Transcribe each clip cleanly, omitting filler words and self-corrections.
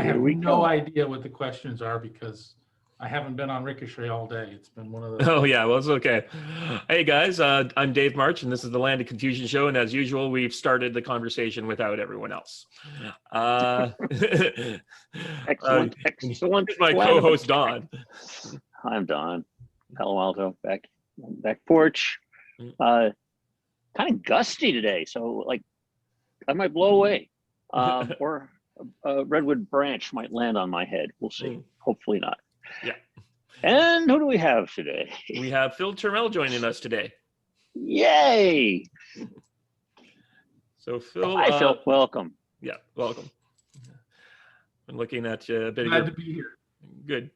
I have Here we no go. idea what the questions are because I haven't been on Ricochet all day. It's been one of those. Oh yeah, well it's okay. Hey guys, I'm Dave March, and this is the Land of Confusion show. And as usual, we've started the conversation without everyone else. Excellent. Here's my co-host Don. I'm Don. Palo Alto, back porch. Kind of gusty today, so like I might blow away, or a redwood branch might land on my head. We'll see. Hopefully not. Yeah. And who do we have today? We have Phil TURMEL joining us today. Yay! So Phil, Hi Phil, welcome. Yeah, welcome. I'm looking at a bit Glad of to be here. Good.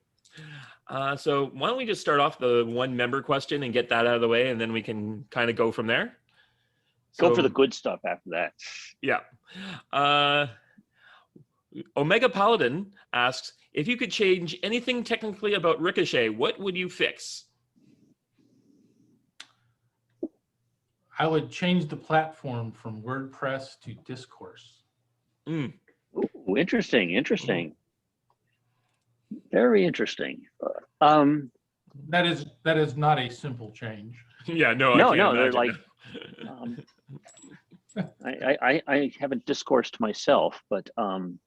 So why don't we just start off the one member question and get that out of the way, and then we can kind of go from there. Go for the good stuff after that. Yeah. Omega Paladin asks, if you could change anything technically about Ricochet, what would you fix? I would change the platform from WordPress to Discourse. Ooh, interesting. Very interesting. That is not a simple change. Yeah, no, they're like. I haven't discoursed myself, but I'm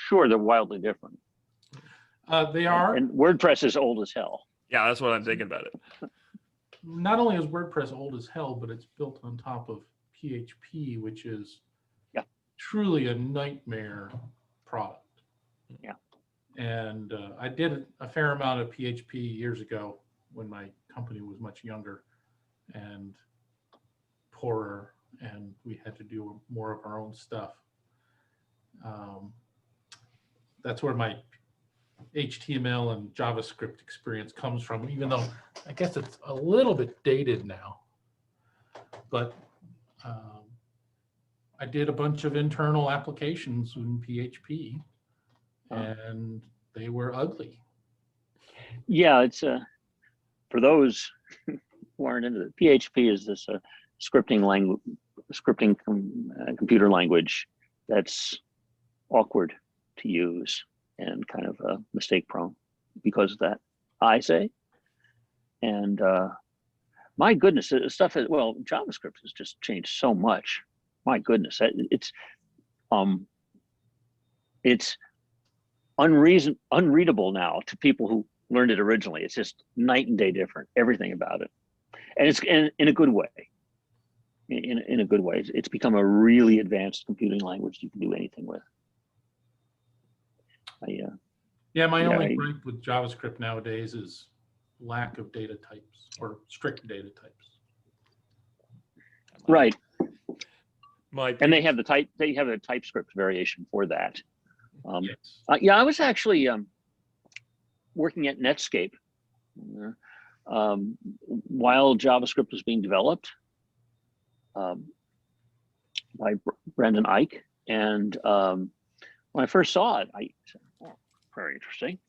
sure they're wildly different. They are. And WordPress is old as hell. Yeah, that's what I'm thinking about it. Not only is WordPress old as hell, but it's built on top of PHP, which is truly a nightmare product. Yeah. And I did a fair amount of PHP years ago when my company was much younger and poorer, and we had to do more of our own stuff. That's where my HTML and JavaScript experience comes from, even though I guess it's a little bit dated now. But I did a bunch of internal applications in PHP, and they were ugly. Yeah, it's for those who aren't into it, PHP is this scripting language, computer language that's awkward to use and kind of mistake prone because of that, I say. And my goodness, stuff is, well, JavaScript has just changed so much. My goodness, it's unreadable now to people who learned it originally. It's just night and day different, everything about it. And it's in a good way. In a good way. It's become a really advanced computing language you can do anything with. My only gripe with JavaScript nowadays is lack of data types or strict data types. Right. And they have the TypeScript variation for that. Yes. I was actually working at Netscape while JavaScript was being developed by Brendan Ike, and when I first saw it, I said, "Oh, very interesting."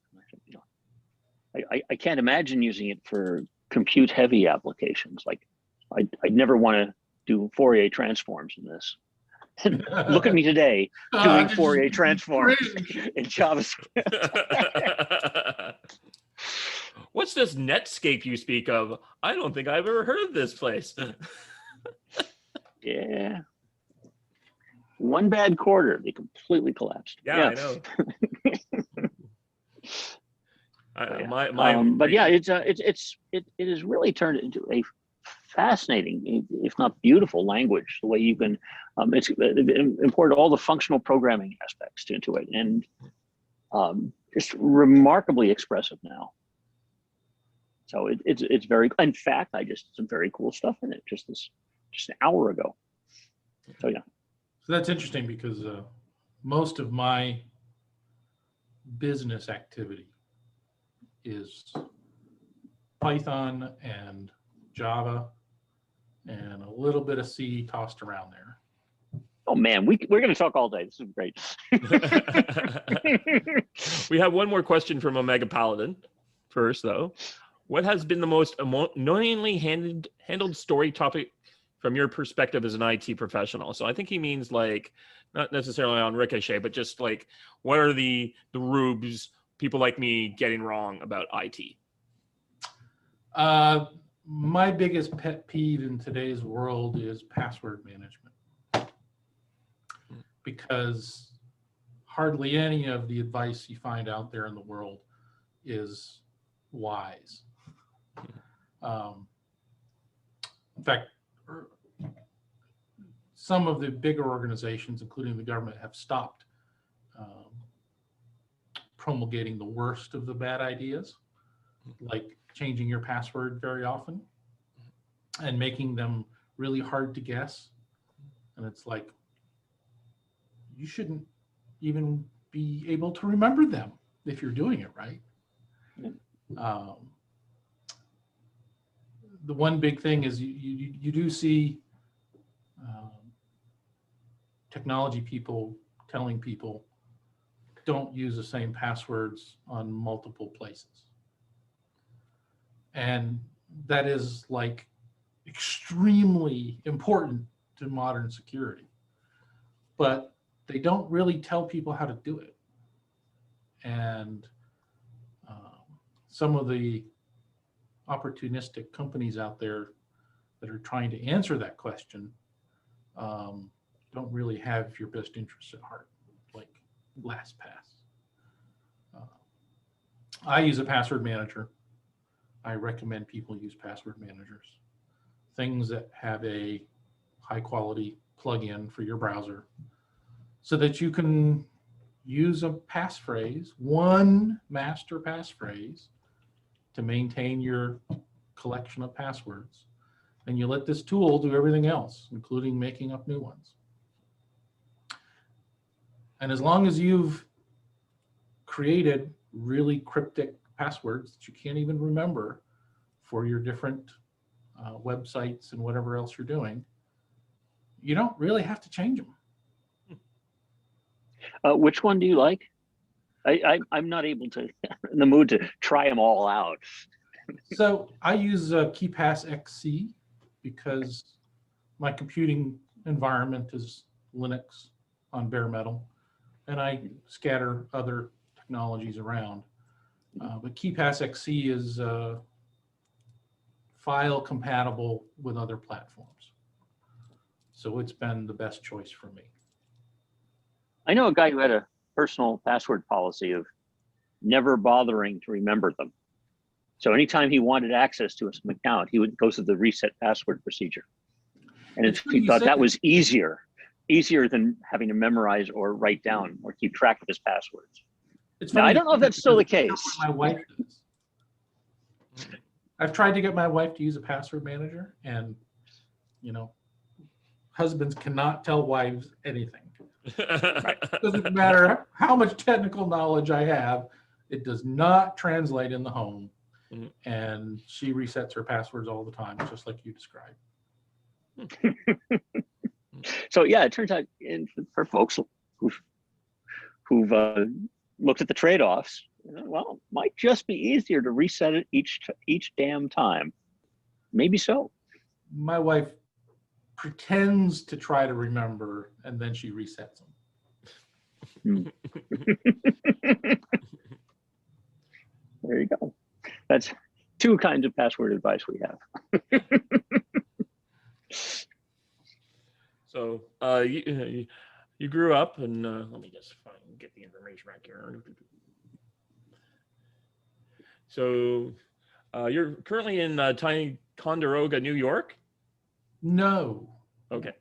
I can't imagine using it for compute-heavy applications. Like, I'd never want to do Fourier transforms in this. And look at me today doing Fourier transforms in JavaScript. What's this Netscape you speak of? I don't think I've ever heard of this place. Yeah. One bad quarter, they completely collapsed. Yeah. I know. But yeah, it has really turned into a fascinating, if not beautiful, language. The way you can it's imported all the functional programming aspects into it, and it's remarkably expressive now. So it's very. In fact, I just did some very cool stuff in it just an hour ago. So yeah. So that's interesting because most of my business activity is Python and Java and a little bit of C tossed around there. Oh man, we're going to talk all day. This is great. We have one more question from Omega Paladin first, though. What has been the most annoyingly handled story topic from your perspective as an IT professional. So I think he means like not necessarily on Ricochet, but just like what are the rubes people like me getting wrong about IT? My biggest pet peeve in today's world is password management, because hardly any of the advice you find out there in the world is wise. In fact, some of the bigger organizations, including the government, have stopped promulgating the worst of the bad ideas, like changing your password very often and making them really hard to guess. And it's like, you shouldn't even be able to remember them if you're doing it right. The one big thing is you do see technology people telling people don't use the same passwords on multiple places. And that is like extremely important to modern security. But they don't really tell people how to do it. And some of the opportunistic companies out there that are trying to answer that question don't really have your best interests at heart, like LastPass. I use a password manager. I recommend people use password managers. Things that have a high quality plugin for your browser so that you can use a passphrase, one master passphrase, to maintain your collection of passwords. And you let this tool do everything else, including making up new ones. And as long as you've created really cryptic passwords that you can't even remember for your different websites and whatever else you're doing, you don't really have to change them. Which one do you like? I'm not able to, in the mood to try them all out. So I use KeePass XC because my computing environment is Linux on bare metal, and I scatter other technologies around. But KeePass XC is file compatible with other platforms. So it's been the best choice for me. I know a guy who had a personal password policy of never bothering to remember them. So anytime he wanted access to some account, he would go through the reset password procedure. And he thought that was easier than having to memorize or write down or keep track of his passwords. Now, I don't know if that's still the case. My wife does. I've tried to get my wife to use a password manager, and husbands cannot tell wives anything. It doesn't matter how much technical knowledge I have, it does not translate in the home. And she resets her passwords all the time, just like you described. So yeah, it turns out for folks who've looked at the trade-offs, well, it might just be easier to reset it each damn time. Maybe so. My wife pretends to try to remember, and then she resets them. There you go. That's two kinds of password advice we have. So you grew up, and let me just get the information back here. So you're currently in Ticonderoga, New York? No. Okay.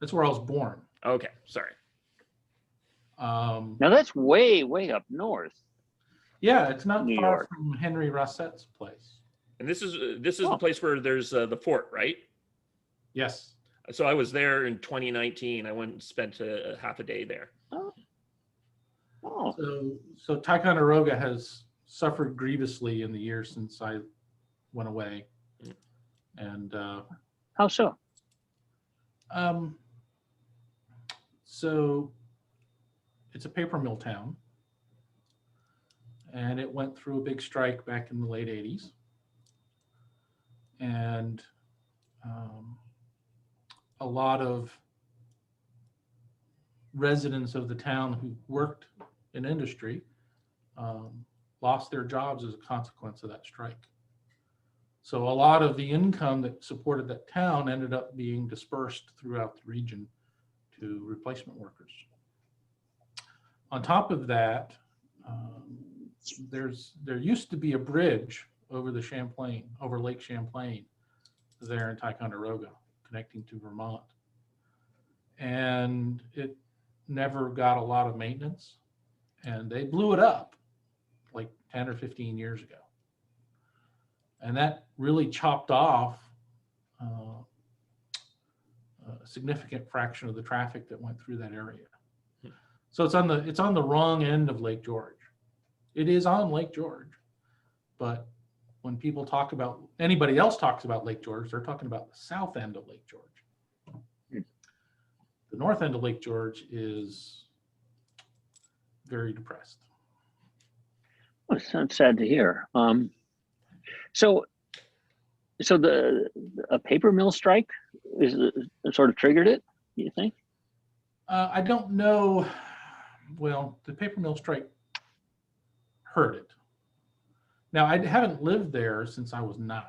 That's where I was born. Okay, sorry. Now that's way up north. Yeah, it's not New far York. from Henry Rossette's place. And this is the place where there's the fort, right? Yes. So I was there in 2019. I went and spent half a day there. Oh. So Ticonderoga has suffered grievously in the years since I went away. And How so? So it's a paper mill town, and it went through a big strike back in the late 80s. And a lot of residents of the town who worked in industry lost their jobs as a consequence of that strike. So a lot of the income that supported that town ended up being dispersed throughout the region to replacement workers. On top of that, there used to be a bridge over Lake Champlain there in Ticonderoga, connecting to Vermont. And it never got a lot of maintenance, and they blew it up like 10 or 15 years ago. And that really chopped off a significant fraction of the traffic that went through that area. So it's on the wrong end of Lake George. It is on Lake George, but when people talk about, anybody else talks about Lake George, they're talking about the south end of Lake George. The north end of Lake George is very depressed. Well, it sounds sad to hear. So a paper mill strike sort of triggered it, you think? I don't know. Well, the paper mill strike hurt it. Now, I haven't lived there since I was 9.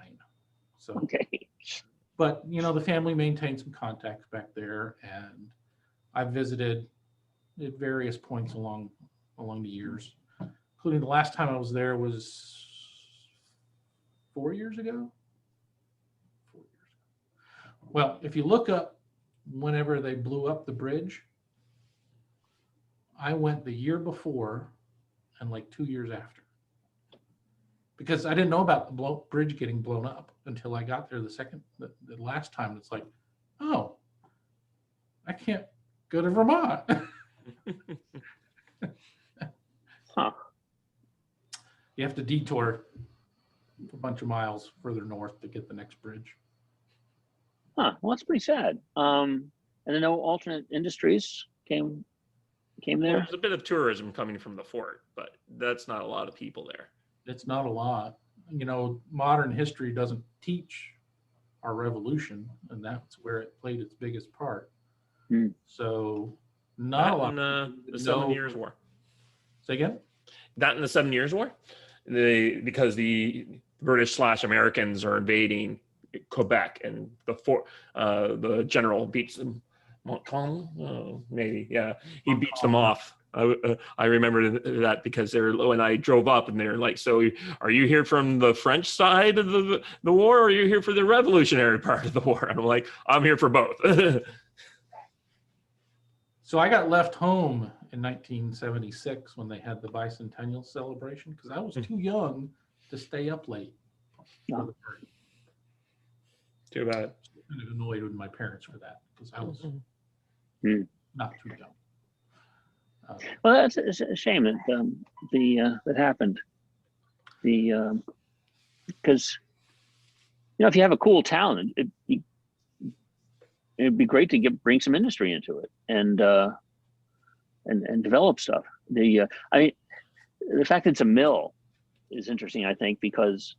So, okay. But, the family maintained some contacts back there, and I visited at various points along the years, including the last time I was there was 4 years ago. 4 years ago. Well, if you look up whenever they blew up the bridge, I went the year before and like 2 years after. Because I didn't know about the bridge getting blown up until I got there the last time. It's like, oh, I can't go to Vermont. Huh. You have to detour a bunch of miles further north to get the next bridge. Huh. Well, that's pretty sad. And then no alternate industries came Well, there. there's a bit of tourism coming from the fort, but that's not a lot of people there. It's not a lot. Modern history doesn't teach our revolution, and that's where it played its biggest part. So not That a lot. in the 7 Years' War. Say again? That in the 7 Years' War, because the British/Americans are invading Quebec, and the general beats them. Montcalm, maybe, yeah, he beats them off. I remember that because when I drove up, and they're like, "So, are you here from the French side of the war, or are you here for the revolutionary part of the war?" And I'm like, "I'm here for both." So I got left home in 1976 when they had the bicentennial celebration, because I was too young to stay up late for the party. Too bad. I was kind of annoyed with my parents for that, because I was not too young. Well, that's a shame that that happened. Because if you have a cool town, it'd be great to bring some industry into it and develop stuff. The fact that it's a mill is interesting, I think, because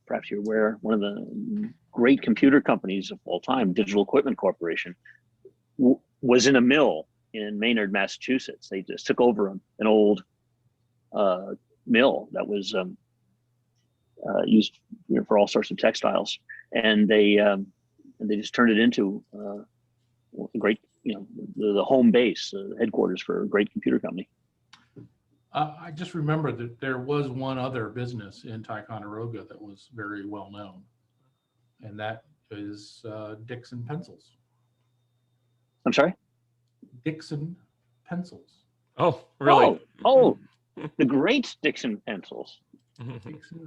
perhaps you're aware, one of the great computer companies of all time, Digital Equipment Corporation, was in a mill in Maynard, Massachusetts. They just took over an old mill that was used for all sorts of textiles, and they just turned it into a great, the home base, headquarters for a great computer company. I just remember that there was one other business in Ticonderoga that was very well known, and that is Dixon Pencils. I'm sorry? Dixon Pencils. Oh, really? Oh, the great Dixon Pencils.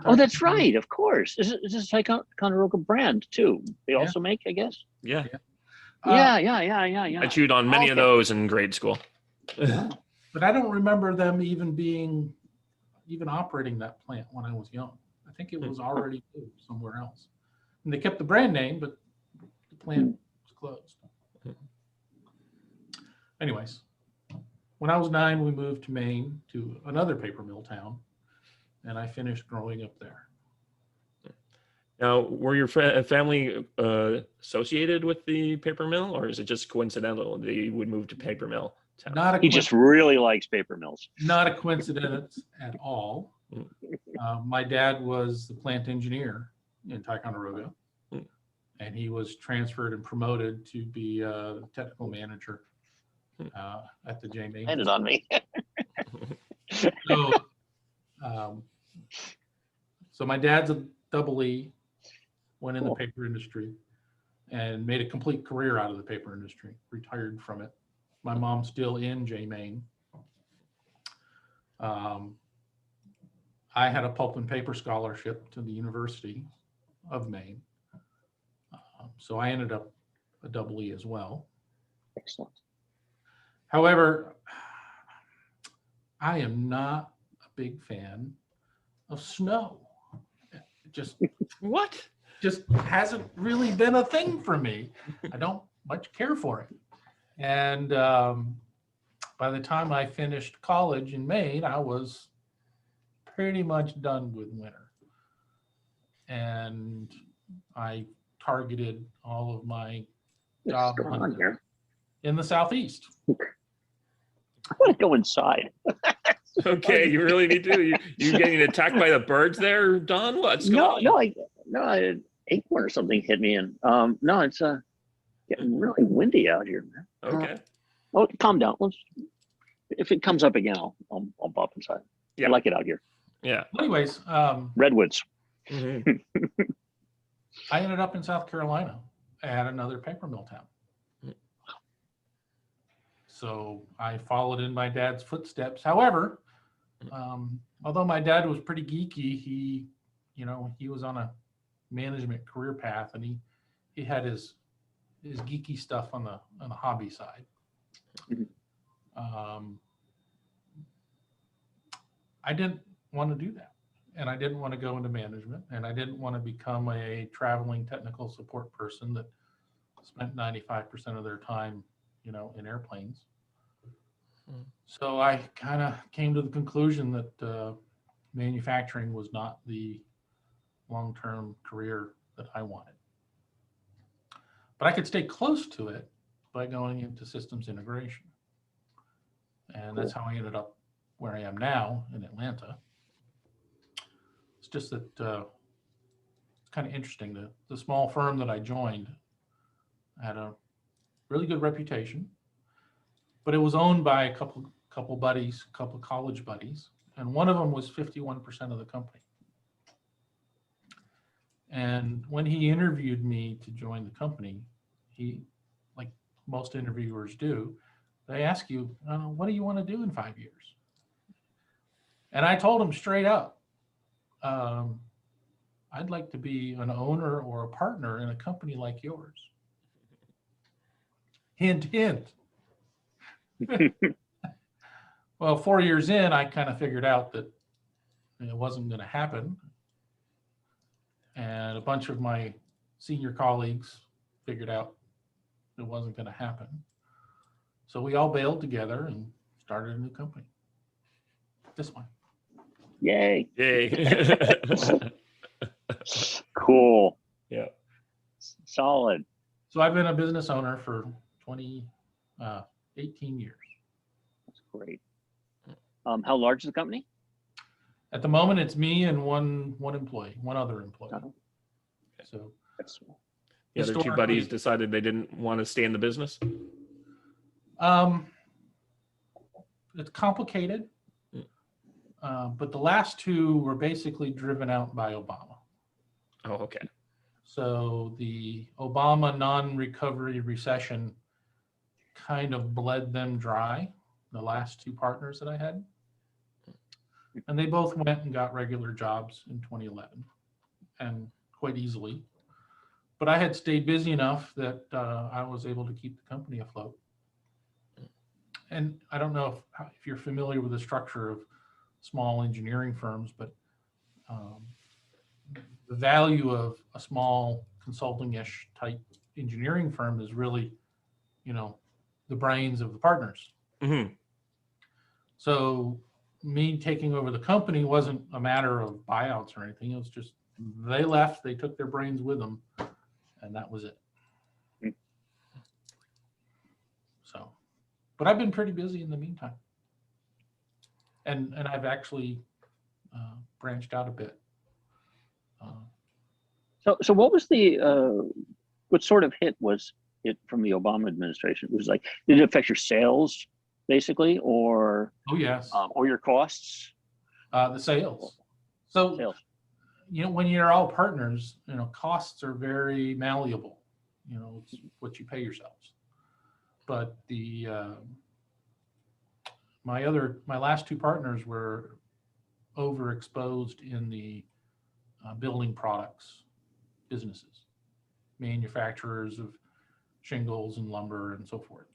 Oh, that's right. Of course. This is Ticonderoga brand too. They also make, I guess. Yeah. Yeah. I chewed on many of those in grade school. But I don't remember them even operating that plant when I was young. I think it was already moved somewhere else. And they kept the brand name, but the plant was closed. Anyways, when I was 9, we moved to Maine, to another paper mill town, and I finished growing up there. Now, were your family associated with the paper mill, or is it just coincidental they would move to paper mill town? He just really likes paper mills. Not a coincidence at all. My dad was the plant engineer in Ticonderoga, and he was transferred and promoted to be the technical manager at the J Main. Landed on me. So, so my dad's a double E, went in the paper industry and made a complete career out of the paper industry, retired from it. My mom's still in J Main. I had a pulp and paper scholarship to the University of Maine. So I ended up a double E as well. Excellent. However, I am not a big fan of snow. Just What? just hasn't really been a thing for me. I don't much care for it. And by the time I finished college in Maine, I was pretty much done with winter. And I targeted all of my job What's going on here? in the Southeast. I want to go inside. Okay, you really need to. You getting attacked by the birds there, Don? What's going on? No, an acorn or something hit me, and no, it's getting really windy out here, man. Okay. Oh, calm down. If it comes up again, I'll pop inside. Yeah. I like it out here. Yeah. Anyways, Redwoods. Mm-hmm. I ended up in South Carolina at another paper mill town. So I followed in my dad's footsteps. However, although my dad was pretty geeky, he was on a management career path, and he had his geeky stuff on the hobby side. I didn't want to do that, and I didn't want to go into management, and I didn't want to become a traveling technical support person that spent 95% of their time, in airplanes. So I kind of came to the conclusion that manufacturing was not the long-term career that I wanted. But I could stay close to it by going into systems integration. And that's how I ended up where I am now in Atlanta. It's just that it's kind of interesting. The small firm that I joined had a really good reputation, but it was owned by a couple buddies, a couple college buddies, and one of them was 51% of the company. And when he interviewed me to join the company, he, like most interviewers do, they ask you, what do you want to do in 5 years? And I told him straight up, I'd like to be an owner or a partner in a company like yours. Hint, hint. Well, 4 years in, I kind of figured out that it wasn't going to happen. And a bunch of my senior colleagues figured out it wasn't going to happen. So we all bailed together and started a new company. This one. Yay. Yay. Cool. Yeah. Solid. So I've been a business owner for 18 years. That's great. How large is the company? At the moment, it's me and one other employee. Oh. So That's small. The other two buddies decided they didn't want to stay in the business. It's complicated, but the last two were basically driven out by Obama. Oh, okay. So the Obama non-recovery recession kind of bled them dry, the last two partners that I had. And they both went and got regular jobs in 2011, and quite easily. But I had stayed busy enough that I was able to keep the company afloat. And I don't know if you're familiar with the structure of small engineering firms, but the value of a small consulting-ish type engineering firm is really, the brains of the partners. Mm-hmm. So me taking over the company wasn't a matter of buyouts or anything. It was just they left, they took their brains with them, and that was it. Mm. So, but I've been pretty busy in the meantime. And I've actually branched out a bit. So what was what sort of hit was it from the Obama administration? It was like, did it affect your sales basically, or Oh, yes. or your costs? The sales. So, Sales. when you're all partners, costs are very malleable. It's what you pay yourselves. But my last two partners were overexposed in the building products businesses, manufacturers of shingles and lumber and so forth.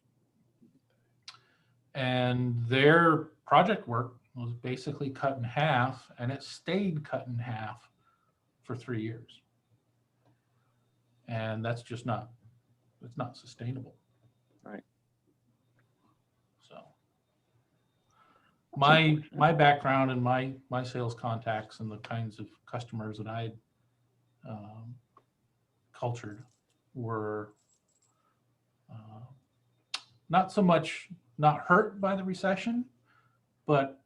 And their project work was basically cut in half, and it stayed cut in half for 3 years. And that's just it's not sustainable. Right. So my background and my sales contacts and the kinds of customers that I cultured were not so much not hurt by the recession, but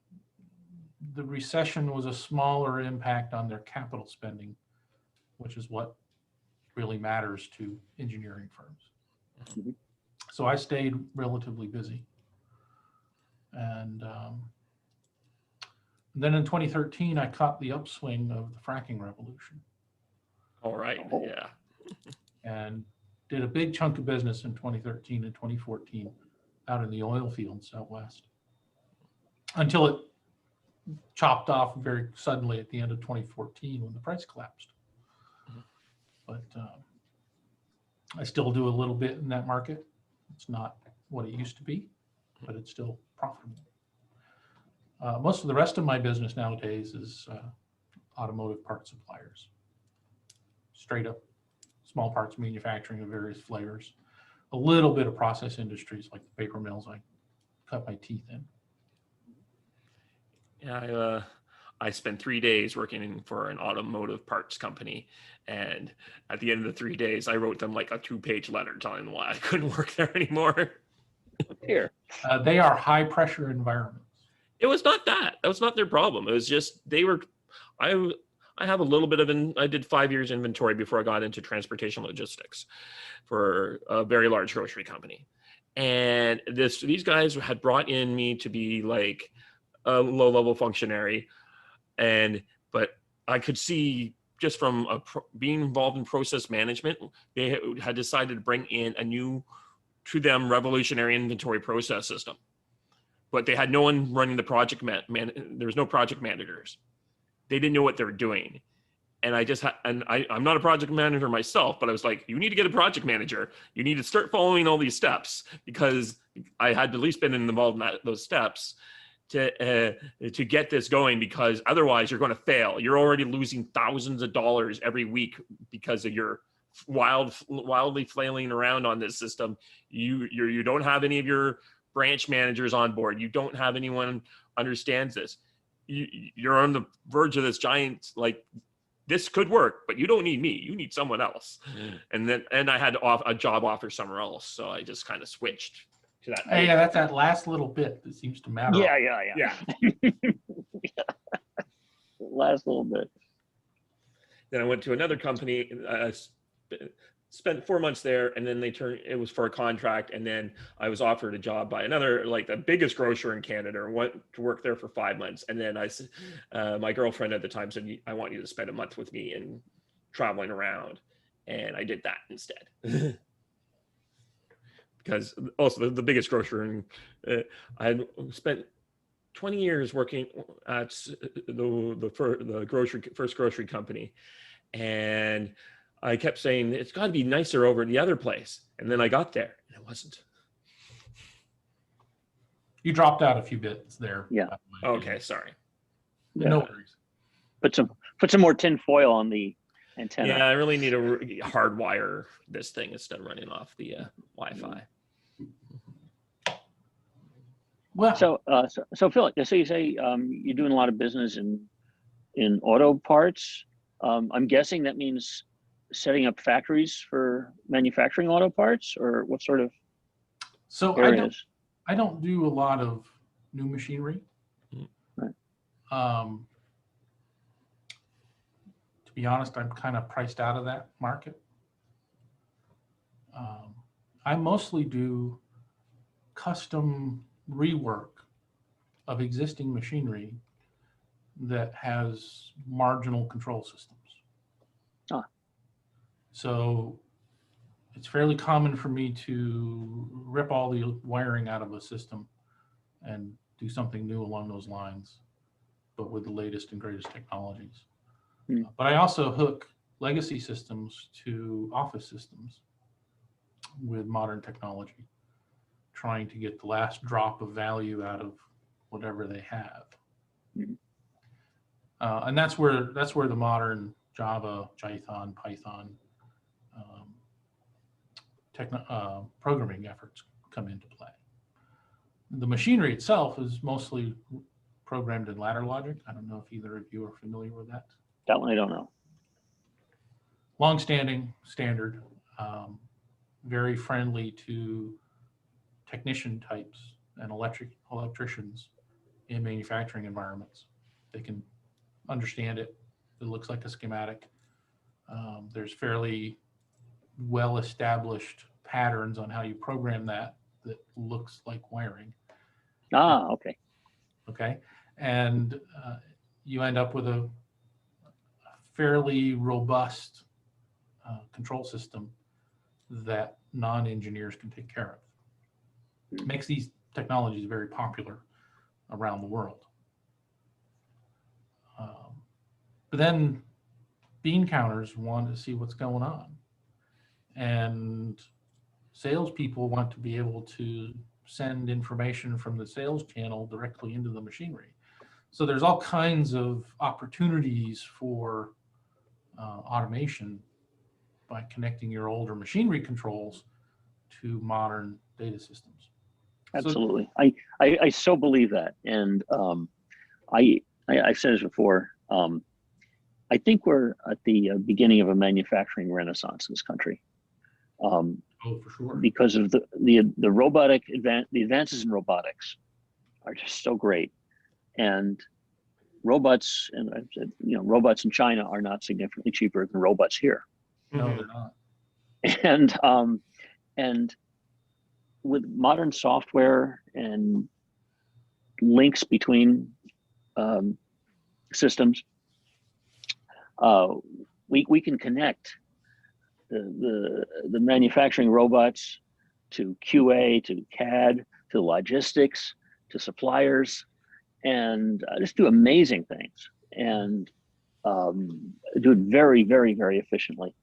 the recession was a smaller impact on their capital spending, which is what really matters to engineering firms. Mhm. So I stayed relatively busy. And then in 2013, I caught the upswing of the fracking revolution All right. Oh. Yeah. and did a big chunk of business in 2013 and 2014 out in the oil fields out west, until it chopped off very suddenly at the end of 2014 when the price collapsed. But I still do a little bit in that market. It's not what it used to be, but it's still profitable. Most of the rest of my business nowadays is automotive part suppliers, straight up small parts manufacturing of various flavors, a little bit of process industries like the paper mills I cut my teeth in. Yeah, I spent 3 days working for an automotive parts company, and at the end of the 3 days, I wrote them like a 2-page letter telling them why I couldn't work there anymore. Here. They are high pressure environments. It was not that. That was not their problem. It was just they were. I have a little bit of I did 5 years inventory before I got into transportation logistics for a very large grocery company, and these guys had brought in me to be like a low-level functionary, but I could see just from being involved in process management, they had decided to bring in a new, to them, revolutionary inventory process system, but they had no one running the project. There was no project managers. They didn't know what they were doing, and I'm not a project manager myself, but I was like, you need to get a project manager. You need to start following all these steps, because I had at least been involved in those steps to get this going, because otherwise you're going to fail. You're already losing thousands of dollars every week because of your wildly flailing around on this system. You don't have any of your branch managers on board. You don't have anyone understands this. You're on the verge of this giant, like, this could work, but you don't need me. You need someone else. And I had a job offer somewhere else, so I just kind of switched to that. Hey, yeah, that's that last little bit that seems to matter. Yeah. Last little bit. Then I went to another company, spent 4 months there, and then it was for a contract, and then I was offered a job by another, like the biggest grocer in Canada, and went to work there for 5 months. And then my girlfriend at the time said, I want you to spend a month with me and traveling around. And I did that instead. Because also the biggest grocer, I had spent 20 years working at the first grocery company, and I kept saying it's got to be nicer over at the other place, and then I got there and it wasn't. You dropped out a few bits there. Yeah. Okay, sorry. No worries. Put some more tin foil on the antenna. Yeah, I really need to hardwire this thing instead of running off the Wi-Fi. Well, So Phil, so you say you're doing a lot of business in auto parts. I'm guessing that means setting up factories for manufacturing auto parts, or what sort of So areas? I don't do a lot of new machinery. Right. To be honest, I'm kind of priced out of that market. I mostly do custom rework of existing machinery that has marginal control systems. Ah. So it's fairly common for me to rip all the wiring out of a system and do something new along those lines, but with the latest and greatest technologies. But I also hook legacy systems to office systems with modern technology, trying to get the last drop of value out of whatever they have. And that's where the modern Java, Python programming efforts come into play. The machinery itself is mostly programmed in ladder logic. I don't know if either of you are familiar with that. That one I don't know. Long-standing standard, very friendly to technician types and electricians in manufacturing environments. They can understand it. It looks like a schematic. There's fairly well-established patterns on how you program that looks like wiring. Ah, okay. Okay, and you end up with a fairly robust control system that non-engineers can take care of. It makes these technologies very popular around the world. But then bean counters want to see what's going on, and salespeople want to be able to send information from the sales channel directly into the machinery. So there's all kinds of opportunities for automation by connecting your older machinery controls to modern data systems. Absolutely. I so believe that. And I've said this before. I think we're at the beginning of a manufacturing renaissance in this country. Oh, for sure. Because of the robotic the advances in robotics are just so great. And robots, and I've said, robots in China are not significantly cheaper than robots here. No, they're not. And with modern software and links between systems, we can connect the manufacturing robots to QA, to CAD, to logistics, to suppliers, and just do amazing things, and do it very, very, very efficiently.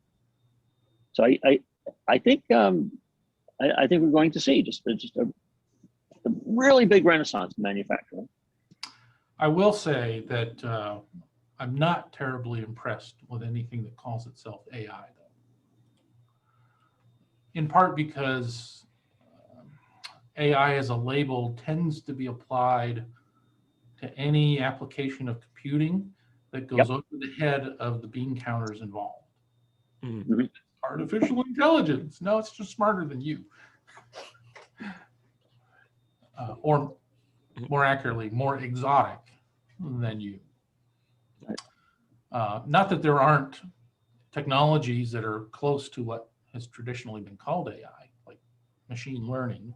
So I think we're going to see just a really big renaissance in manufacturing. I will say that I'm not terribly impressed with anything that calls itself AI, though. In part because AI as a label tends to be applied to any application of computing that goes over the head of the bean counters involved. Mm-hmm. Artificial intelligence. No, it's just smarter than you. Or more accurately, more exotic than you. Not that there aren't technologies that are close to what has traditionally been called AI, like machine learning,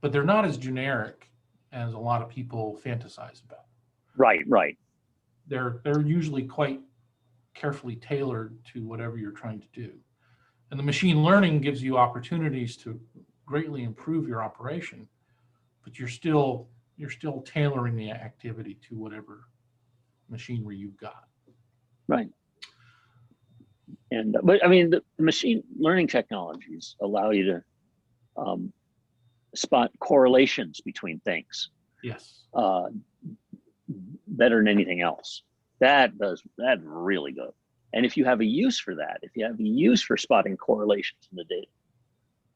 but they're not as generic as a lot of people fantasize about. Right. They're usually quite carefully tailored to whatever you're trying to do. And the machine learning gives you opportunities to greatly improve your operation, but you're still tailoring the activity to whatever machinery you've got. Right. And but I mean, the machine learning technologies allow you to spot correlations between things. Yes. Better than anything else. That really good. And if you have a use for that, if you have a use for spotting correlations in the data,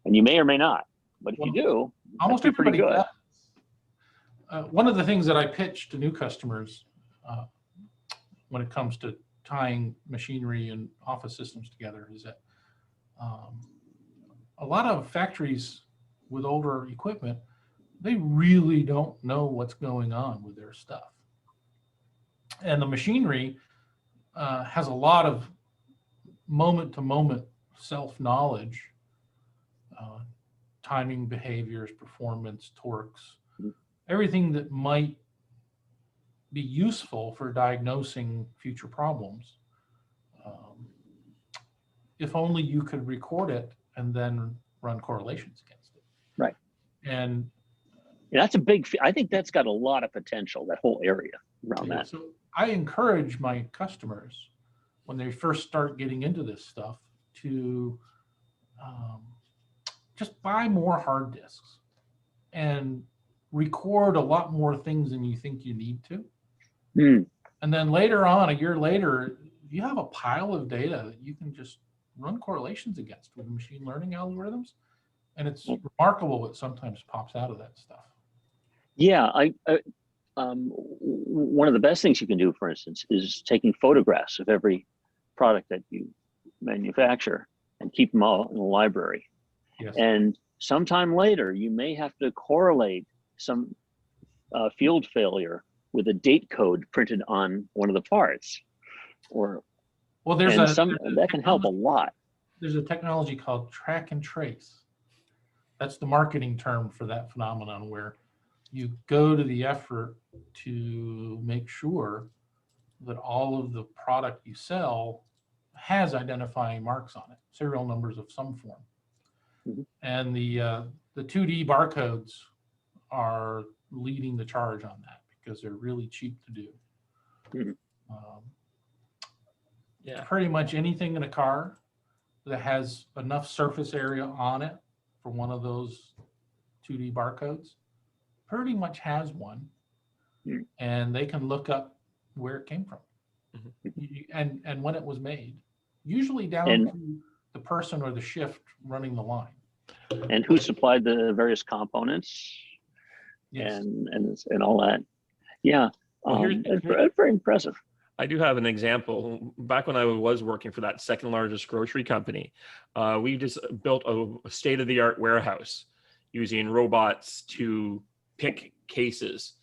and you may or may not, but if you do, almost pretty everybody good. does. One of the things that I pitch to new customers uh, when it comes to tying machinery and office systems together is that a lot of factories with older equipment, they really don't know what's going on with their stuff. And the machinery has a lot of moment-to-moment self-knowledge, timing, behaviors, performance, torques, everything that might be useful for diagnosing future problems. If only you could record it and then run correlations against it. Right. And that's a big, I think that's got a lot of potential, that whole area around that. so I encourage my customers when they first start getting into this stuff to just buy more hard disks and record a lot more things than you think you need to. And then later on, a year later, you have a pile of data that you can just run correlations against with machine learning algorithms. And it's remarkable what sometimes pops out of that stuff. Yeah, one of the best things you can do, for instance, is taking photographs of every product that you manufacture and keep them all in the library. Yes. And sometime later, you may have to correlate some field failure with a date code printed on one of the parts, or well, that can help a lot. There's a technology called track and trace. That's the marketing term for that phenomenon, where you go to the effort to make sure that all of the product you sell has identifying marks on it, serial numbers of some form. And the 2D barcodes are leading the charge on that because they're really cheap to do. Yeah. Pretty much anything in a car that has enough surface area on it for one of those 2D barcodes pretty much has one, and they can look up where it came from and when it was made, usually down to the person or the shift running the line. And who supplied the various components. Yes. and all that. Yeah, Well, it's very impressive. I do have an example. Back when I was working for that second largest grocery company, we just built a state-of-the-art warehouse using robots to pick cases.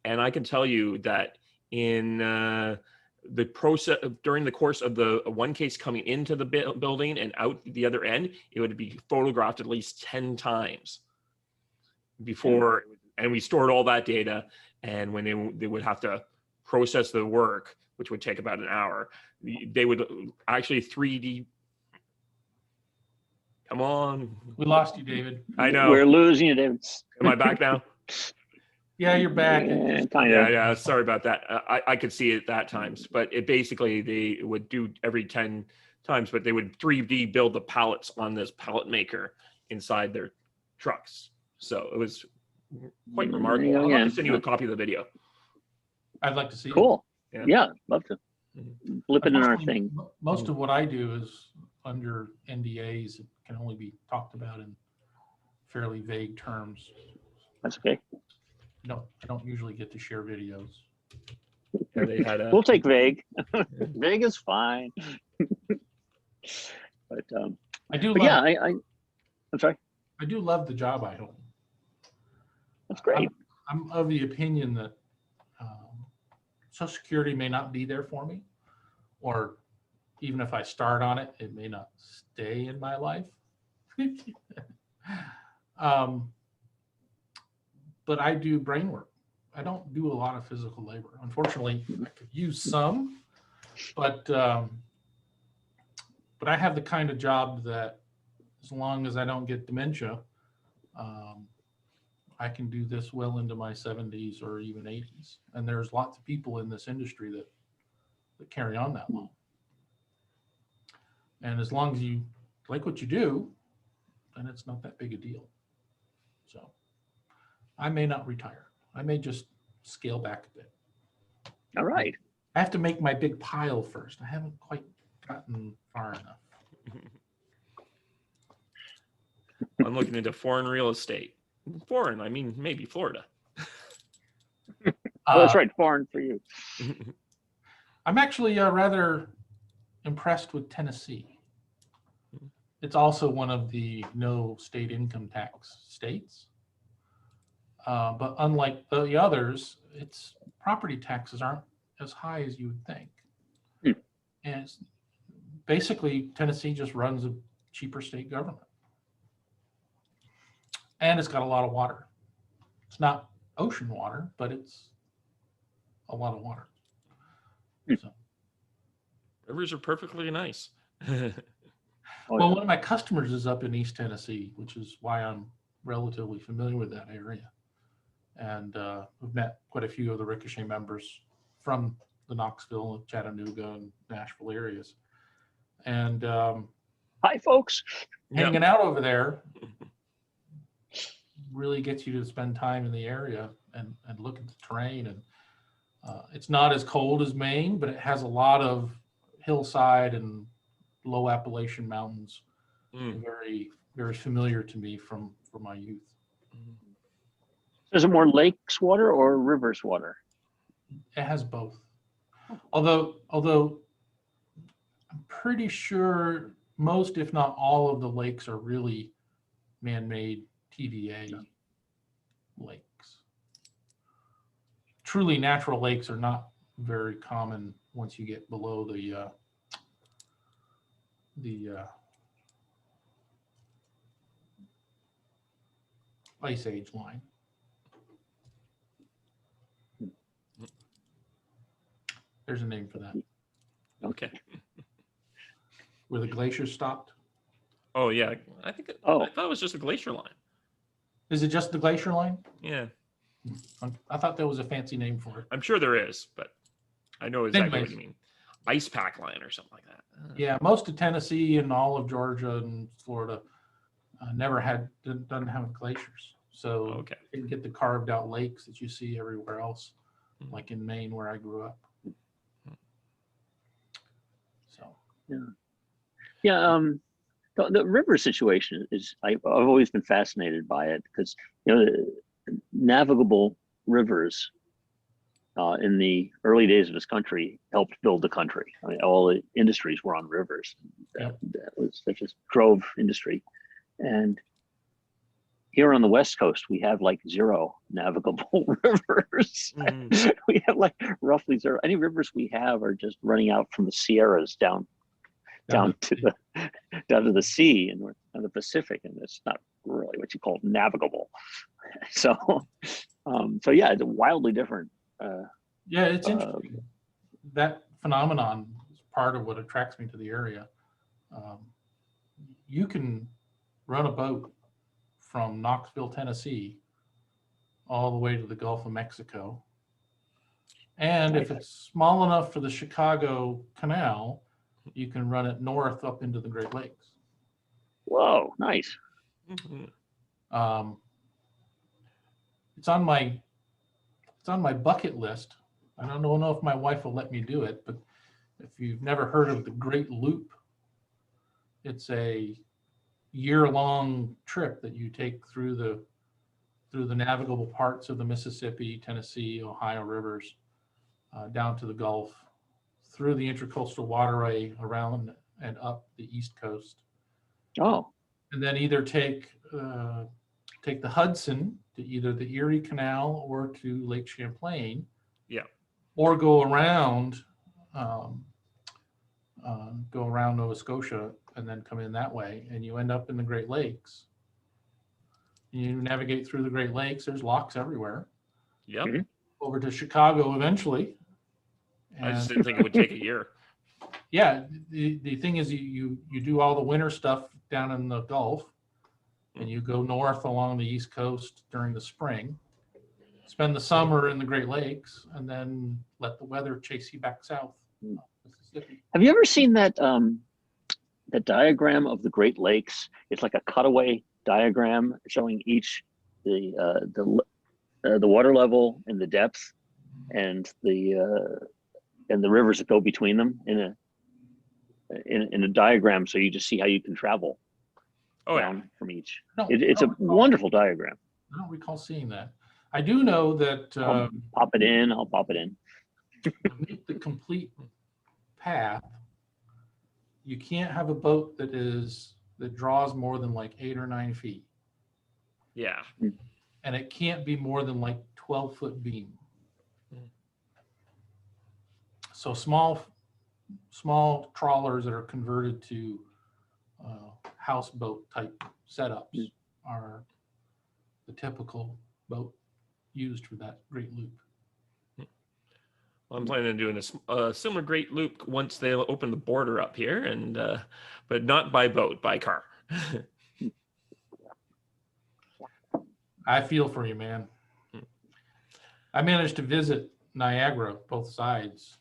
And I can tell you that in the process, during the course of the one case coming into the building and out the other end, it would be photographed at least 10 times before, and we stored all that data. And when they would have to process the work, which would take about an hour, they would actually 3D. Come on. We lost you, David. I know. We're losing you, David. Am I back now? Yeah, you're back. Yeah, sorry about that. I could see it that times, but it basically, they would do every 10 times, but they would 3D build the pallets on this pallet maker inside their trucks. So it was quite remarkable. I'll have to send you a copy of the video. I'd like to see Cool. Yeah. Yeah, love to. Flip it in our thing. Most of what I do is under NDAs. It can only be talked about in fairly vague terms. That's okay. No, I don't usually get to share videos. Yeah, they had We'll take vague. Vague is fine. But I do. but love, yeah, I'm sorry. I do love the job I hold. That's great. I'm of the opinion that Social Security may not be there for me, or even if I start on it, it may not stay in my life. But I do brain work. I don't do a lot of physical labor. Unfortunately, I could use some, but I have the kind of job that, as long as I don't get dementia, I can do this well into my 70s or even 80s. And there's lots of people in this industry that carry on that long. And as long as you like what you do, then it's not that big a deal. So I may not retire. I may just scale back a bit. All right. I have to make my big pile first. I haven't quite gotten far enough. I'm looking into foreign real estate. Foreign, I mean, maybe Florida. Oh, that's right, foreign for you. I'm actually rather impressed with Tennessee. It's also one of the no state income tax states. But unlike the others, its property taxes aren't as high as you would think. Hmm. And it's, basically, Tennessee just runs a cheaper state government. And it's got a lot of water. It's not ocean water, but it's a lot of water. So, Rivers are perfectly nice. Oh, well, yeah. one of my customers is up in East Tennessee, which is why I'm relatively familiar with that area. And we've met quite a few of the Ricochet members from the Knoxville, Chattanooga, and Nashville areas. And Hi, folks. hanging out over there really gets you to spend time in the area and look at the terrain. And it's not as cold as Maine, but it has a lot of hillside and low Appalachian mountains. Very, very familiar to me from my youth. Is it more lakes water or rivers water? It has both. Although I'm pretty sure most, if not all, of the lakes are really man-made TVA lakes. Truly natural lakes are not very common once you get below the ice age line. There's a name for that. Okay. Where the glaciers stopped. Oh yeah, I think. Oh. I thought it was just a glacier line. Is it just the glacier line? Yeah, I thought there was a fancy name for it. I'm sure there is, but I know exactly what Anyways. you mean. Ice pack line or something like that. Yeah, most of Tennessee and all of Georgia and Florida doesn't have glaciers. So Okay. you can get the carved out lakes that you see everywhere else, like in Maine where I grew up. So Yeah. The river situation is, I've always been fascinated by it because, navigable rivers in the early days of this country helped build the country. I mean, all the industries were on rivers. That was such a drove industry. And here on the West Coast, we have like 0 navigable rivers. We have like roughly 0. Any rivers we have are just running out from the Sierras down to the sea and the Pacific, and it's not really what you call navigable. So yeah, it's wildly different. yeah, it's interesting. That phenomenon is part of what attracts me to the area. You can run a boat from Knoxville, Tennessee, all the way to the Gulf of Mexico. And if it's small enough for the Chicago Canal, you can run it north up into the Great Lakes. Whoa, nice. It's on my bucket list. I don't know if my wife will let me do it, but if you've never heard of the Great Loop, it's a year-long trip that you take through the navigable parts of the Mississippi, Tennessee, Ohio rivers, down to the Gulf, through the Intracoastal Waterway, around and up the East Coast. Oh, And then either take the Hudson to either the Erie Canal or to Lake Champlain. Yeah. Or go around Nova Scotia and then come in that way, and you end up in the Great Lakes. You navigate through the Great Lakes. There's locks everywhere. Yep. Mhm. Over to Chicago eventually. I just And didn't think it would take a year. yeah, the thing is you do all the winter stuff down in the Gulf, and you go north along the East Coast during the spring, spend the summer in the Great Lakes, and then let the weather chase you back south. Mississippi. have you ever seen that that diagram of the Great Lakes? It's like a cutaway diagram showing each the water level and the depth and the rivers that go between them in a diagram, so you just see how you can travel Oh yeah. down from each. No, It's a wonderful diagram. I don't recall seeing that. I do know that I'll pop it in. I'll pop it in. to make the complete path, you can't have a boat that draws more than like 8 or 9 feet, Yeah. and it can't be more than like 12-foot beam. So small trawlers that are converted to houseboat type setups are the typical boat used for that great loop. Well, I'm planning on doing a similar great loop once they open the border up here, and but not by boat, by car. I feel for you, man. I managed to visit Niagara, both sides,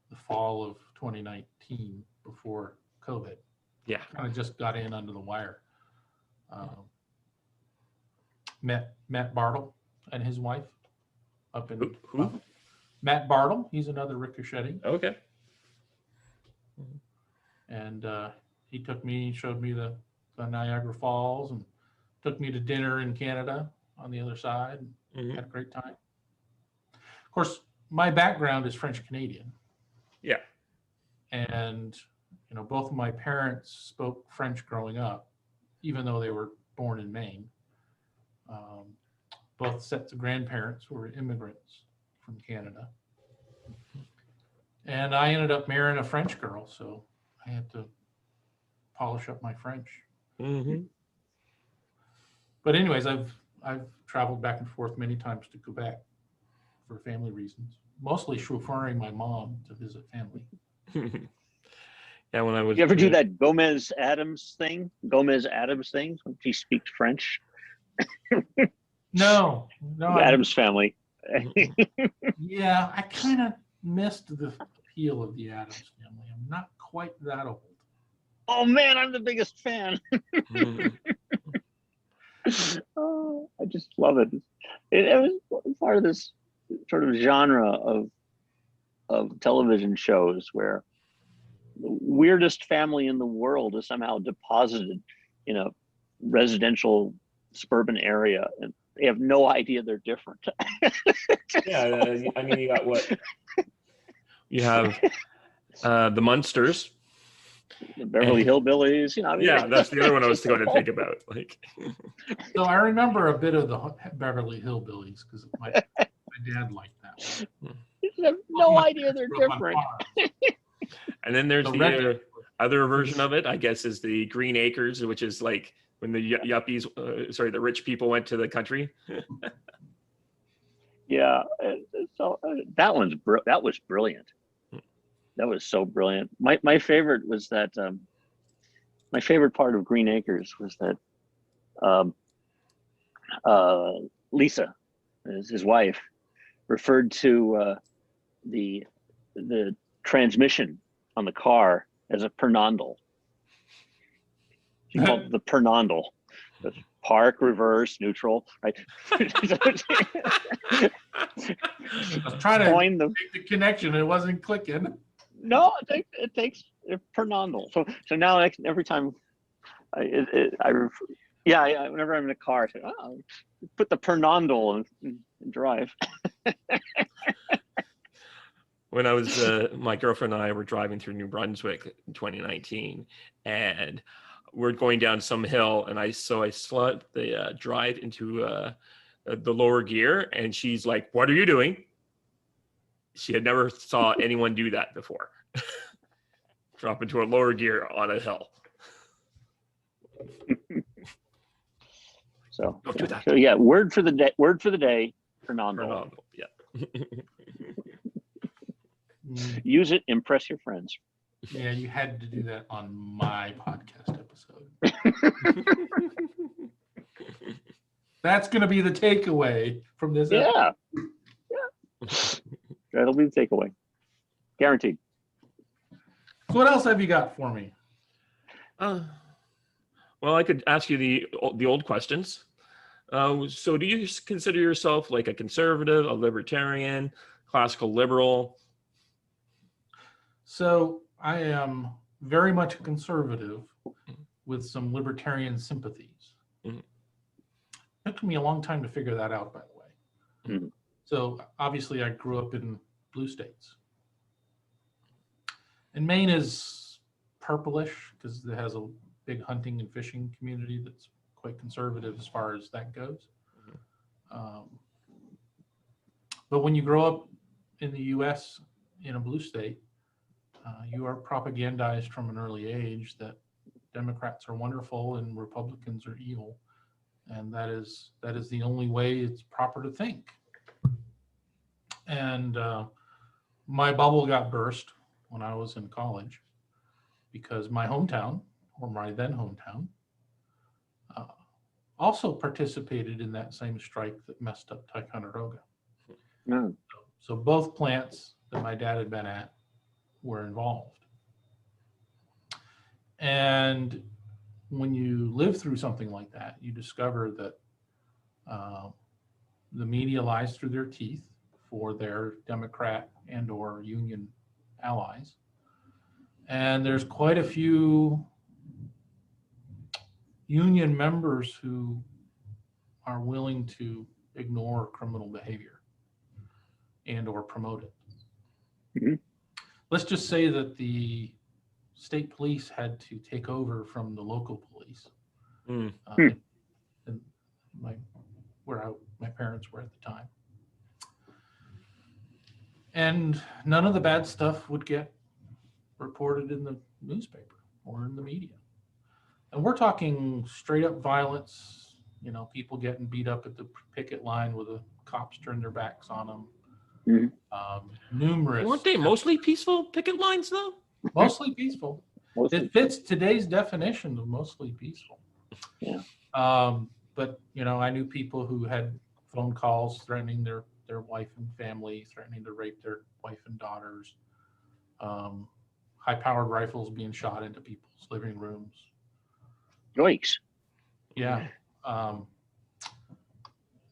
the fall of 2019 before COVID. Yeah. Kind of just got in under the wire. Matt Bartle and his wife up in Who? Matt Bartle. He's another Ricochet, Okay. and he showed me the Niagara Falls, and took me to dinner in Canada on the other side. Mhm. Had a great time. Of course, my background is French Canadian. Yeah. And both of my parents spoke French growing up, even though they were born in Maine. Both sets of grandparents were immigrants from Canada. And I ended up marrying a French girl, so I had to polish up my French. Mm-hmm. But anyways, I've traveled back and forth many times to Quebec for family reasons, mostly chauffeuring my mom to visit family. Yeah, when I was. You ever do that Gomez Adams thing? When she speaks French. No. The Adams family. Yeah, I kind of missed the appeal of the Adams family. I'm not quite that old. Oh man, I'm the biggest fan. Mhm. Oh, I just love it. It was part of this sort of genre of television shows where the weirdest family in the world is somehow deposited in a residential suburban area, and they have no idea they're different. Yeah, I mean, you got what? You have the Munsters. The Beverly Hillbillies, I mean, Yeah, that's the other one I was going to think about. Like, So I remember a bit of the Beverly Hillbillies because my dad liked that one. you have no idea they're Grew up on different. farms. and then there's The the red- other version of it, I guess, is the Green Acres, which is like when the yuppies, the rich people went to the country. Yeah, so that was brilliant. That was so brilliant. My favorite was that. My favorite part of Green Acres was that Lisa, his wife, referred to the transmission on the car as a pernondle. She called it the pernondle. That's park, reverse, neutral, right? I was trying to Coin the make the connection, and it wasn't clicking. no. It takes a pernondle. So now every time whenever I'm in a car, I say, "Oh, put the pernondle and drive." When I was, my girlfriend and I were driving through New Brunswick in 2019, and we're going down some hill, and I slid the drive into the lower gear, and she's like, "What are you doing?" She had never saw anyone do that before. Drop into a lower gear on a hill. So, Don't do that. So yeah, word for the day, pernondle. Fernando, yeah. Use it, impress your friends. Yeah, you had to do that on my podcast episode. That's going to be the takeaway from this episode. Yeah. That'll be the takeaway. Guaranteed. So what else have you got for me? Well, I could ask you the old questions. So do you consider yourself like a conservative, a libertarian, classical liberal? So I am very much a conservative with some libertarian sympathies. Mhm. It took me a long time to figure that out, by the way. Mhm. So obviously I grew up in blue states. And Maine is purplish because it has a big hunting and fishing community that's quite conservative as far as that goes. But when you grow up in the US in a blue state, you are propagandized from an early age that Democrats are wonderful and Republicans are evil. And that is the only way it's proper to think. And my bubble got burst when I was in college because my hometown, or my then hometown, also participated in that same strike that messed up Ticonderoga. Mm. So both plants that my dad had been at were involved. And when you live through something like that, you discover that the media lies through their teeth for their Democrat and or union allies. And there's quite a few union members who are willing to ignore criminal behavior and or promote it. Mhm. Let's just say that the state police had to take over from the local police. Mm. And my parents were at the time. And none of the bad stuff would get reported in the newspaper or in the media. And we're talking straight up violence, people getting beat up at the picket line with the cops turn their backs on them. Mhm. Numerous. Weren't they mostly peaceful picket lines though? Mostly peaceful. Mostly. It fits today's definition of mostly peaceful. Yeah. But I knew people who had phone calls threatening their wife and family, threatening to rape their wife and daughters. High-powered rifles being shot into people's living rooms. Yikes. Yeah.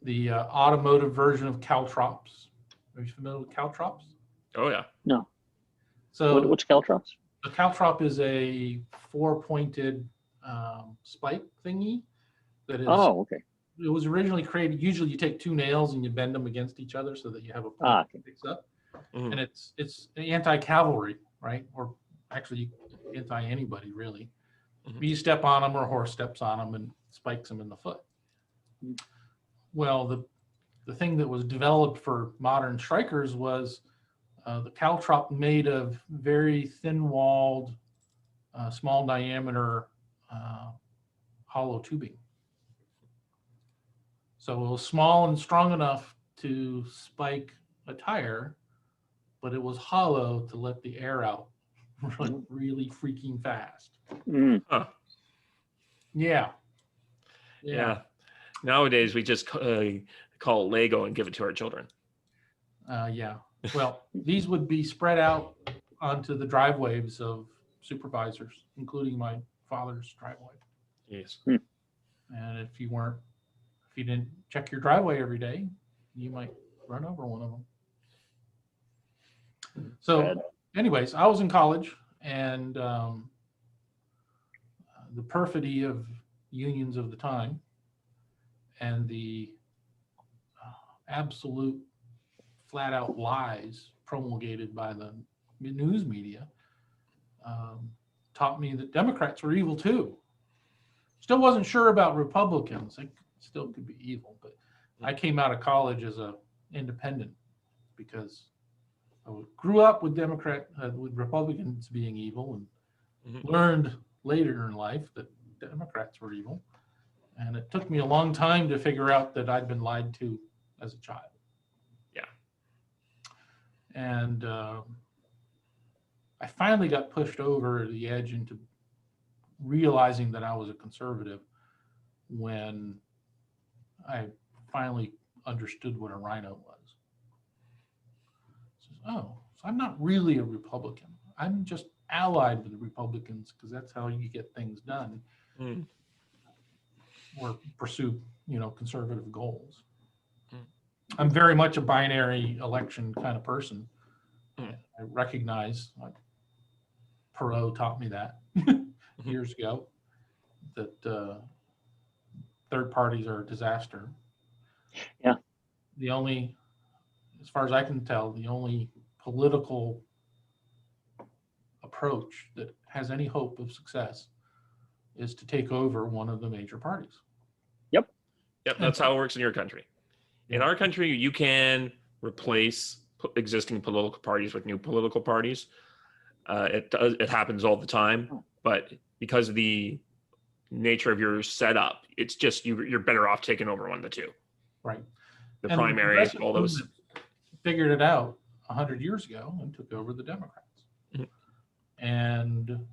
The automotive version of caltrops. Are you familiar with caltrops? Oh yeah. No. So What's caltrops? a caltrop is a four-pointed spike thingy that is. Oh, okay. It was originally created. Usually, you take two nails and you bend them against each other so that you have a point Okay. that picks up. Mhm. And it's anti-cavalry, right? Or actually anti-anybody really. Mhm. You step on them or a horse steps on them and spikes them in the foot. Mhm. Well, the thing that was developed for modern strikers was the caltrop made of very thin-walled, small diameter hollow tubing. So it was small and strong enough to spike a tire, but it was hollow to let the air out really freaking fast. Mm. Huh. Yeah. Yeah. Nowadays we just call it Lego and give it to our children. Yeah. Well, these would be spread out onto the driveways of supervisors, including my father's driveway. Yes. And if you didn't check your driveway every day, you might run over one of them. So Bad. anyways, I was in college, and the perfidy of unions of the time and the absolute flat out lies promulgated by the news media taught me that Democrats were evil too. Still wasn't sure about Republicans. They still could be evil, but I came out of college as a independent because I grew up with with Republicans being evil, and Mhm. learned later in life that Democrats were evil. And it took me a long time to figure out that I'd been lied to as a child. Yeah. And I finally got pushed over the edge into realizing that I was a conservative when I finally understood what a rhino was. So I'm not really a Republican. I'm just allied with the Republicans because that's how you get things done Mm. or pursue, conservative goals. Mm. I'm very much a binary election kind of person. Mm. I recognize, Perot taught me that years ago, that third parties are a disaster. Yeah. The only, as far as I can tell, the only political approach that has any hope of success is to take over one of the major parties. Yep, that's how it works in your country. In Yeah. our country, you can replace existing political parties with new political parties. It happens all the time, but because of the nature of your setup, it's just you're better off taking over one of the two. Right. The And primaries, progressive all those. movement figured it out 100 years ago and took over the Democrats. Mhm. And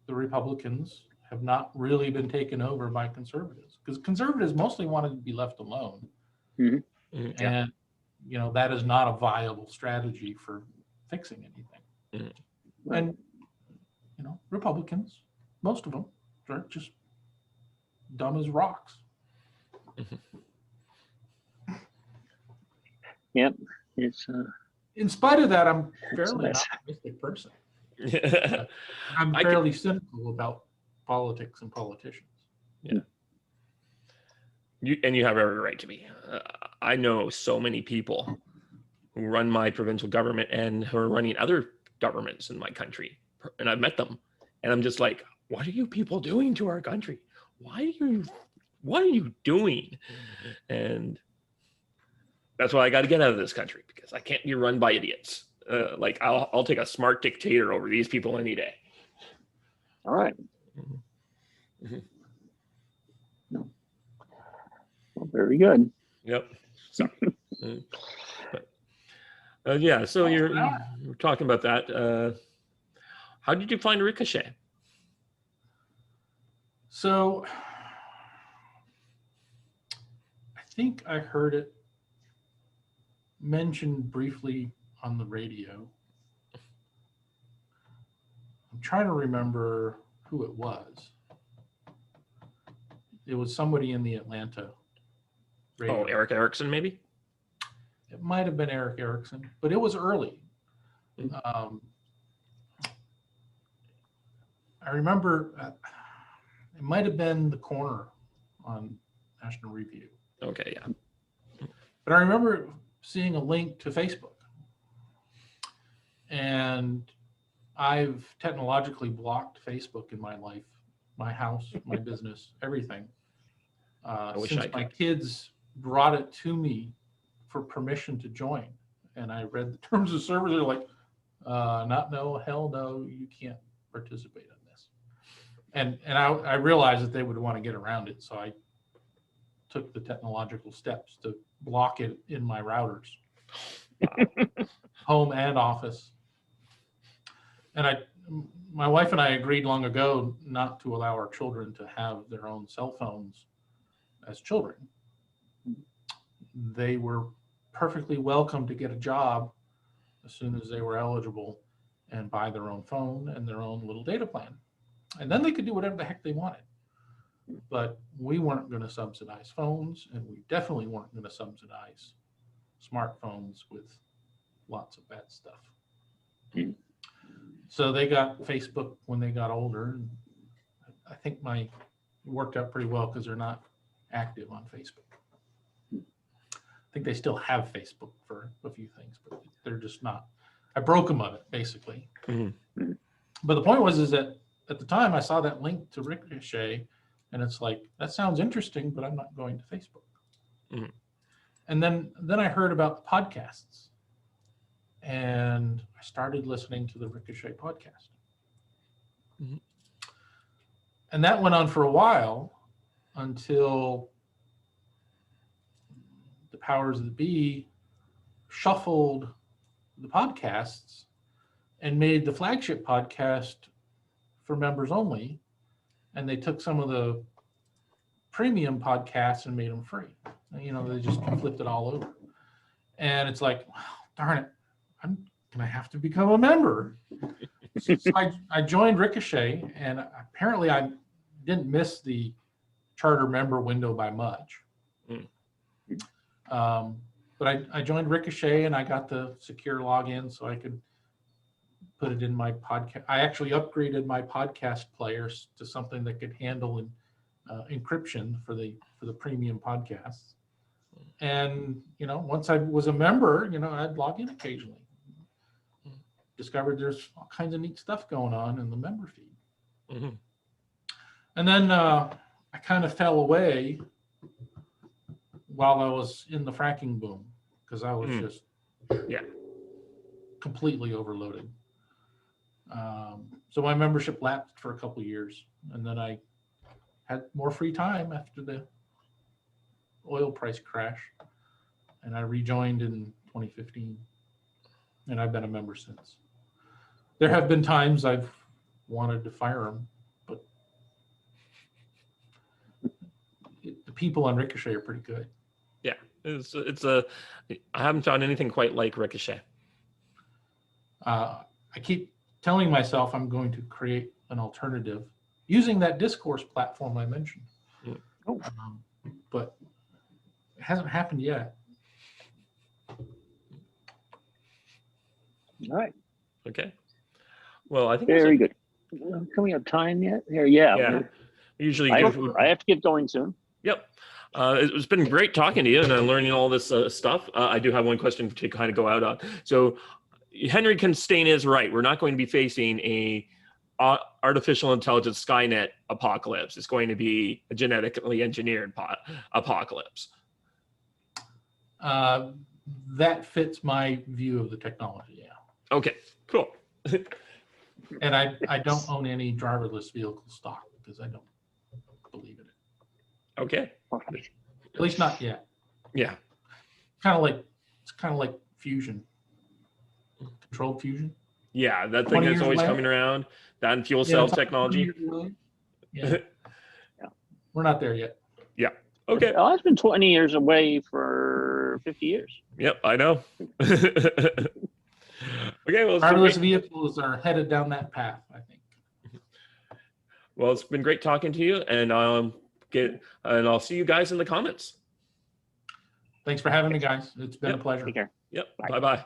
the Republicans have not really been taken over by conservatives, because conservatives mostly wanted to be left alone. Mhm. Mhm. And, you know, that is not a viable strategy for fixing anything. Mhm. And, you know, Republicans, most of them, are just dumb as rocks. Yep. It's In spite of that, I'm fairly an nice. optimistic person. Yeah. I'm I could- fairly cynical about politics and politicians. You have every right to be. I know so many people who run my provincial government and who are running other governments in my country, and I've met them, and I'm just like, what are you people doing to our country? What are you doing? And that's why I got to get out of this country, because I can't be run by idiots. Like I'll take a smart dictator over these people any day. all right. Mhm. No. Well, very good. Yep. So, yeah. So you're talking about that. How did you find Ricochet? So I think I heard it mentioned briefly on the radio. I'm trying to remember who it was. It was somebody in the Atlanta radio. Oh, Eric Erickson, maybe? It might have been Eric Erickson, but it was early. I remember it might have been The Corner on National Review. Okay, yeah. But I remember seeing a link to Facebook. And I've technologically blocked Facebook in my life, my house, my business, everything. wish Since I my could. kids brought it to me for permission to join. And I read the terms of service, they're like, not no, hell no, you can't participate in this. And I realized that they would want to get around it. So I took the technological steps to block it in my routers, home and office. And my wife and I agreed long ago not to allow our children to have their own cell phones as children. They were perfectly welcome to get a job as soon as they were eligible and buy their own phone and their own little data plan. And then they could do whatever the heck they wanted. But we weren't going to subsidize phones, and we definitely weren't going to subsidize smartphones with lots of bad stuff. Hmm. So they got Facebook when they got older. And I think it worked out pretty well because they're not active on Facebook. I think they still have Facebook for a few things, but they're just not. I broke them of it, basically. Mhm. But the point was that at the time I saw that link to Ricochet, and it's like, that sounds interesting, but I'm not going to Facebook. Mhm. And then I heard about podcasts, and I started listening to the Ricochet podcast. Mhm. And that went on for a while until the powers that be shuffled the podcasts and made the flagship podcast for members only. And they took some of the premium podcasts and made them free. And, you know, they just flipped it all over. And it's like, wow, darn it, I'm gonna have to become a member. So I joined Ricochet, and apparently I didn't miss the charter member window by much. But I joined Ricochet, and I got the secure login so I could put it in my podcast. I actually upgraded my podcast players to something that could handle encryption for the premium podcasts. And, once I was a member, I'd log in occasionally. Discovered there's all kinds of neat stuff going on in the member feed. Mhm. And then I kind of fell away while I was in the fracking boom because I was just completely overloaded. So my membership lapsed for a couple of years, and then I had more free time after the oil price crash, and I rejoined in 2015, and I've been a member since. There have been times I've wanted to fire them, but the people on Ricochet are pretty good. Yeah, I haven't found anything quite like Ricochet. I keep telling myself I'm going to create an alternative using that discourse platform I mentioned. Oh. But it hasn't happened yet. All right. Okay. Well, I think Very good. Can we have time yet? Here, yeah. Yeah. Usually, I have to get going soon. Yep. It's been great talking to you and learning all this stuff. I do have one question to kind of go out on. So Henry Constain is right. We're not going to be facing a artificial intelligence Skynet apocalypse. It's going to be a genetically engineered apocalypse. That fits my view of the technology, yeah. Okay, cool. And I don't own any driverless vehicle stock because I don't believe in it. Okay. At least not yet. Yeah. It's kind of like fusion. Controlled fusion. Yeah, that thing that's always coming around. That and fuel cell technology. Yeah. We're not there yet. Yeah. Okay. Oh, it's been 20 years away for 50 years. Yep, I know. Okay, well, Driverless vehicles are headed down that path, I think. Well, it's been great talking to you, and I'll see you guys in the comments. Thanks for having me, guys. It's been a pleasure. Take care. Yep. Bye. Bye-bye.